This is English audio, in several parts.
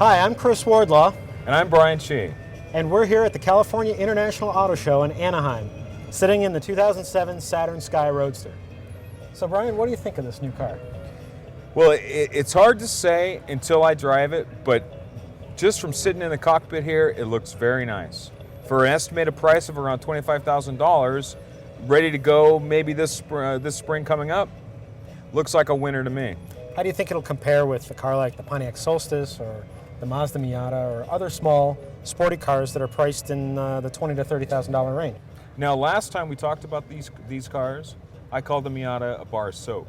Hi, I'm Chris Wardlaw, And I'm Brian Chee. and we're here at the California International Auto Show in Anaheim, sitting in the 2007 Saturn Sky Roadster. So Brian, what do you think of this new car? Well, it's hard to say until I drive it, but just from sitting in the cockpit here, it looks very nice. For an estimated price of around $25,000, ready to go maybe this spring coming up, looks like a winner to me. How do you think it'll compare with a car like the Pontiac Solstice or the Mazda Miata or other small sporty cars that are priced in the $20,000 to $30,000 range? Now, last time we talked about these cars, I called the Miata a bar of soap,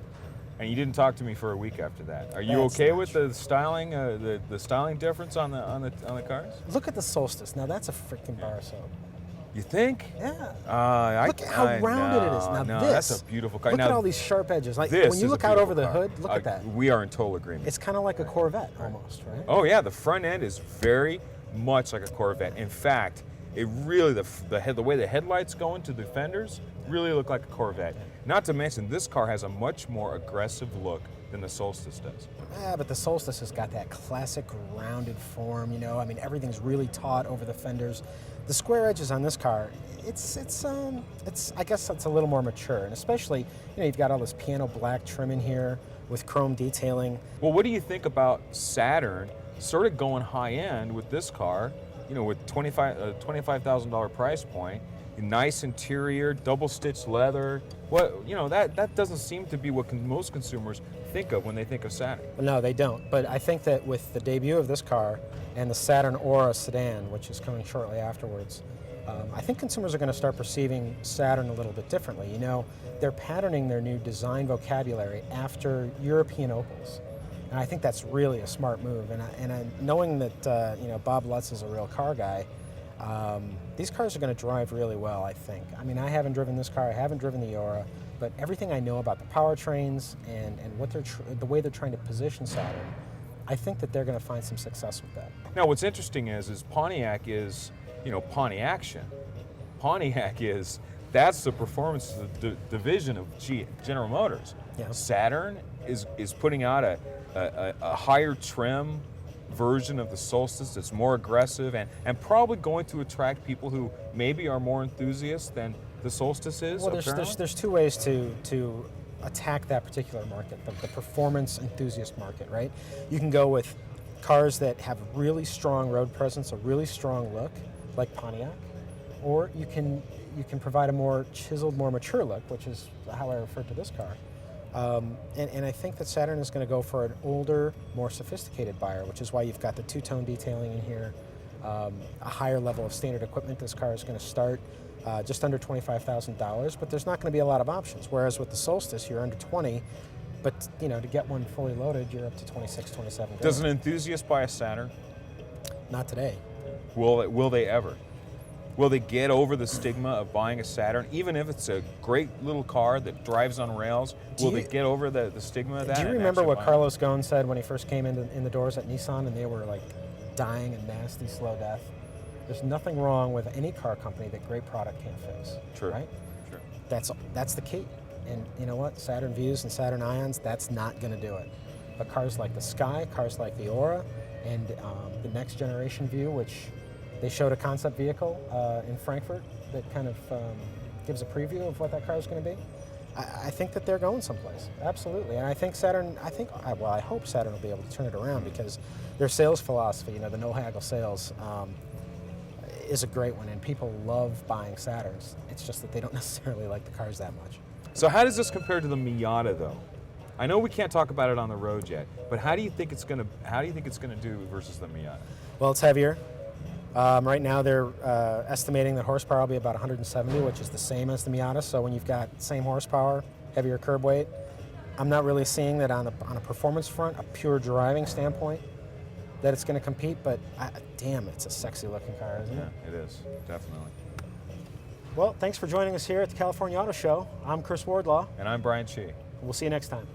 and you didn't talk to me for a week after that. Are you That's okay not with true. the styling, the styling difference on the cars? Look at the Solstice. Now that's a freaking bar of soap. You think? Yeah. Look at how rounded it is. Now no, this, that's a beautiful car. look now, at all these sharp edges. Like this when you is look a out over beautiful the car. hood, look at that. We are in total agreement. It's kind of like a Corvette almost, right? Oh yeah, the front end is very much like a Corvette. In fact, it really the way the headlights go into the fenders really look like a Corvette. Not to mention, this car has a much more aggressive look than the Solstice does. Yeah, but the Solstice has got that classic rounded form, you know. I mean, everything's really taut over the fenders. The square edges on this car, it's I guess it's a little more mature, and especially, you know, you've got all this piano black trim in here with chrome detailing. Well, what do you think about Saturn sort of going high end with this car? You know, with $25,000 price point, nice interior, double stitched leather. What, you know, that doesn't seem to be what most consumers think of when they think of Saturn. No, they don't. But I think that with the debut of this car and the Saturn Aura sedan, which is coming shortly afterwards, I think consumers are going to start perceiving Saturn a little bit differently. You know, they're patterning their new design vocabulary after European Opels. And I think that's really a smart move. And knowing that you know, Bob Lutz is a real car guy, these cars are going to drive really well, I think. I mean, I haven't driven this car, I haven't driven the Aura, but everything I know about the powertrains and what the way they're trying to position Saturn, I think that they're going to find some success with that. Now, what's interesting is Pontiac is, you know, Pontiaction. Pontiac is, that's the performance division of General Motors. Yeah. Saturn is putting out a higher trim version of the Solstice that's more aggressive and probably going to attract people who maybe are more enthusiasts than the Solstice is. Well, there's two ways to attack that particular market, the performance enthusiast market, right? You can go with cars that have really strong road presence, a really strong look, like Pontiac, or you can provide a more chiseled, more mature look, which is how I refer to this car. And I think that Saturn is going to go for an older, more sophisticated buyer, which is why you've got the two-tone detailing in here, a higher level of standard equipment. This car is going to start just under $25,000, but there's not going to be a lot of options. Whereas with the Solstice, you're under 20, but you know, to get one fully loaded, you're up to 26, 27. Does an enthusiast buy a Saturn? Not today. Will they ever? Will they get over the stigma of buying a Saturn, even if it's a great little car that drives on rails? Will they get over the stigma of that? Do you remember what Carlos Ghosn said when he first came in the doors at Nissan and they were like dying a nasty slow death? There's nothing wrong with any car company that great product can't fix. True. Right? True. That's the key. And you know what? Saturn Views and Saturn Ions, that's not going to do it. But cars like the Sky, cars like the Aura, and the next generation View, which they showed a concept vehicle in Frankfurt that kind of gives a preview of what that car is going to be. I think that they're going someplace, absolutely. And I think Saturn, I hope Saturn will be able to turn it around because their sales philosophy, you know, the no-haggle sales, is a great one, and people love buying Saturns. It's just that they don't necessarily like the cars that much. So how does this compare to the Miata, though? I know we can't talk about it on the road yet, but how do you think it's going to do versus the Miata? Well, it's heavier. Right now they're estimating that horsepower will be about 170, which is the same as the Miata. So when you've got same horsepower, heavier curb weight, I'm not really seeing that on a performance front, a pure driving standpoint, that it's going to compete. But damn, it's a sexy looking car, isn't it? Yeah, it is, definitely. Well, thanks for joining us here at the California Auto Show. I'm Chris Wardlaw. And I'm Brian Chee. We'll see you next time.